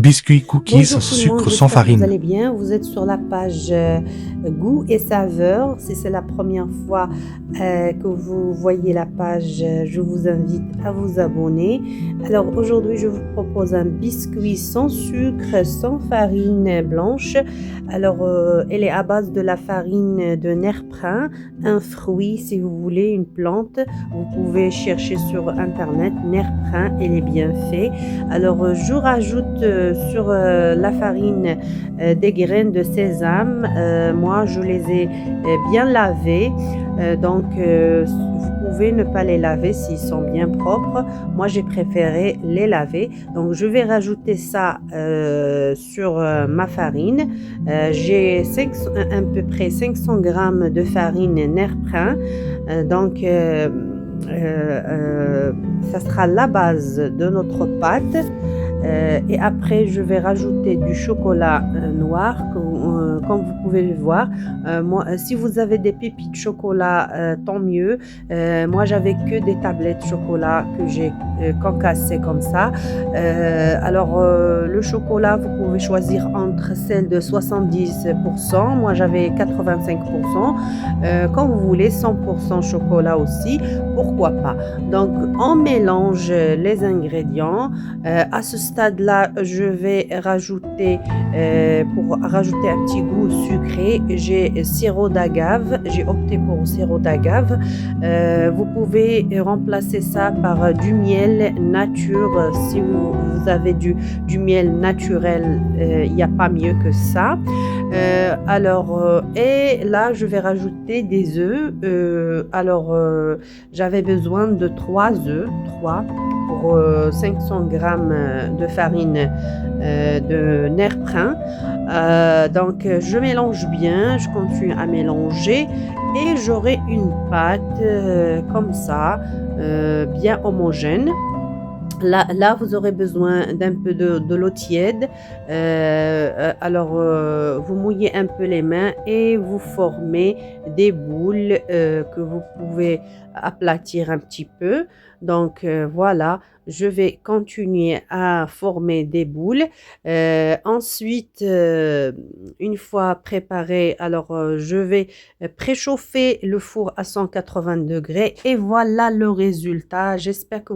Biscuits, cookies, Bonjour tout le monde, sucre sans j'espère que vous farine. allez bien. Vous êtes sur la page Goût et Saveurs. Si c'est la première fois que vous voyez la page, je vous invite à vous abonner. Alors aujourd'hui, je vous propose un biscuit sans sucre, sans farine blanche. Alors, elle est à base de la farine de nerf-prin, un fruit si vous voulez, une plante. Vous pouvez chercher sur internet nerf-prin, elle est bien faite. Alors, je rajoute sur la farine des graines de sésame. Moi, je les ai bien lavées. Vous pouvez ne pas les laver s'ils sont bien propres. Moi, j'ai préféré les laver. Donc, je vais rajouter ça sur ma farine. J'ai à peu près 500 grammes de farine nerf-prin. Donc, ça sera la base de notre pâte. Et après, je vais rajouter du chocolat noir, comme vous pouvez le voir. Si vous avez des pépites de chocolat, tant mieux. Moi, j'avais que des tablettes chocolat que j'ai concassées comme ça. Le chocolat, vous pouvez choisir entre celle de 70%. Moi, j'avais 85%. Quand vous voulez, 100% chocolat aussi. Pourquoi pas? Donc, on mélange les ingrédients. À ce stade-là, je vais rajouter, pour rajouter un petit goût sucré, j'ai sirop d'agave. J'ai opté pour sirop d'agave. Vous pouvez remplacer ça par du miel nature. Si vous avez du miel naturel, il n'y a pas mieux que ça. Et là, je vais rajouter des œufs. J'avais besoin de 3 œufs, 3 pour 500 grammes de farine de nerf-prin. Je mélange bien, je continue à mélanger et j'aurai une pâte comme ça, bien homogène. Là, vous aurez besoin d'un peu de l'eau tiède. Vous mouillez un peu les mains et vous formez des boules que vous pouvez aplatir un petit peu. Donc, voilà, je vais continuer à former des boules. Ensuite, une fois préparé, je vais préchauffer le four à 180 degrés et voilà le résultat. J'espère que